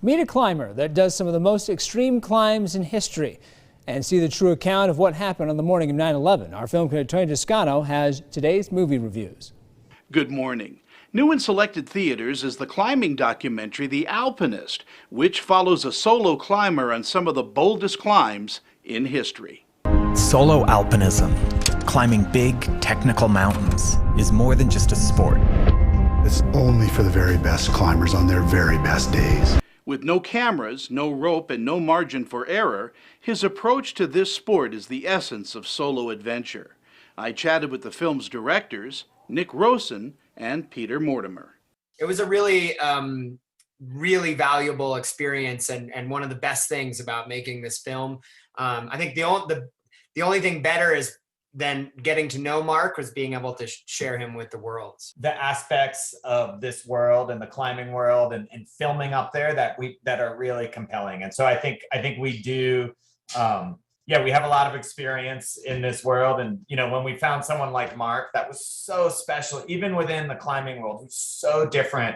Meet a climber that does some of the most extreme climbs in history and see the true account of what happened on the morning of 9/11. Our film critic Tony Toscano has today's movie reviews. Good morning. New in selected theaters is the climbing documentary The Alpinist, which follows a solo climber on some of the boldest climbs in history. Solo alpinism, climbing big technical mountains, is more than just a sport. It's only for the very best climbers on their very best days. With no cameras, no rope, and no margin for error, his approach to this sport is the essence of solo adventure. I chatted with the film's directors, Nick Rosen and Peter Mortimer. It was a really valuable experience and one of the best things about making this film. I think the only thing better than getting to know Mark was being able to share him with the world. The aspects of this world and the climbing world and filming up there that are really compelling. And so I think we do, we have a lot of experience in this world. And, when we found someone like Mark, that was so special, even within the climbing world, it was so different,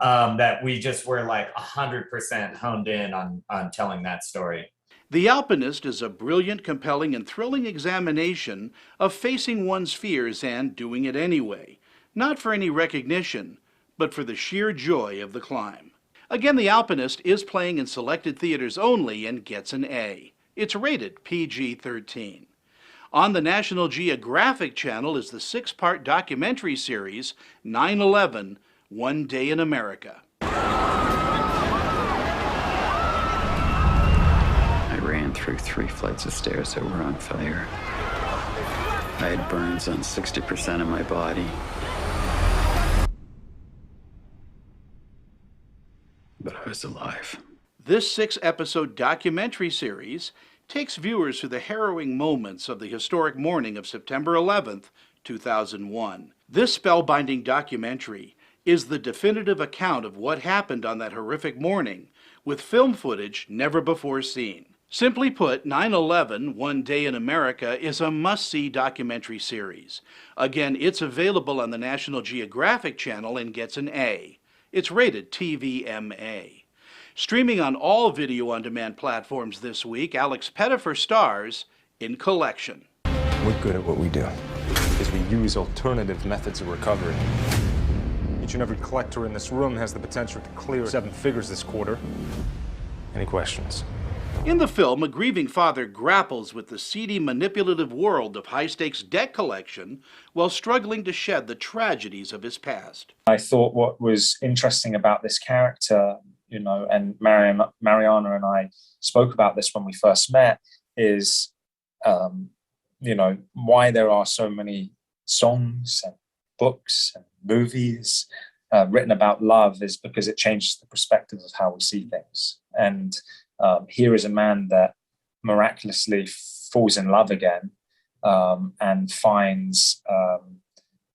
that we just were like 100% honed in on telling that story. The Alpinist is a brilliant, compelling, and thrilling examination of facing one's fears and doing it anyway, not for any recognition, but for the sheer joy of the climb. Again, The Alpinist is playing in selected theaters only and gets an A. It's rated PG-13. On the National Geographic Channel is the 6-part documentary series 9/11, One Day in America. I ran through 3 flights of stairs that were on fire. I had burns on 60% of my body. But I was alive. This 6-episode documentary series takes viewers through the harrowing moments of the historic morning of September 11th, 2001. This spellbinding documentary is the definitive account of what happened on that horrific morning, with film footage never before seen. Simply put, 9/11, One Day in America is a must-see documentary series. Again, it's available on the National Geographic Channel and gets an A. It's rated TVMA. Streaming on all video-on-demand platforms this week, Alex Pettifer stars in Collection. We're good at what we do, is we use alternative methods of recovery. Each and every collector in this room has the potential to clear 7 figures this quarter. Any questions? In the film, a grieving father grapples with the seedy, manipulative world of high-stakes debt collection while struggling to shed the tragedies of his past. I thought what was interesting about this character, and Mariana and I spoke about this when we first met, is, why there are so many songs and books and movies written about love is because it changes the perspective of how we see things. And here is a man that miraculously falls in love again and finds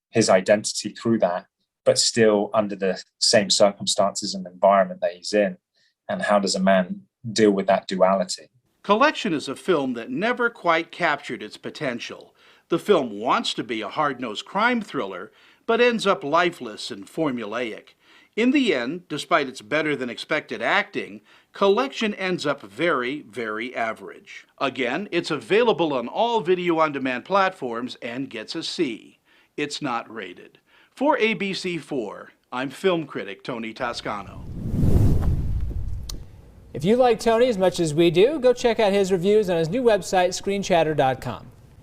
his identity through that, but still under the same circumstances and environment that he's in. And how does a man deal with that duality? Collection is a film that never quite captured its potential. The film wants to be a hard-nosed crime thriller, but ends up lifeless and formulaic. In the end, despite its better-than-expected acting, Collection ends up very, very average. Again, it's available on all video-on-demand platforms and gets a C. It's not rated. For ABC4, I'm film critic Tony Toscano. If you like Tony as much as we do, go check out his reviews on his new website, screenchatter.com.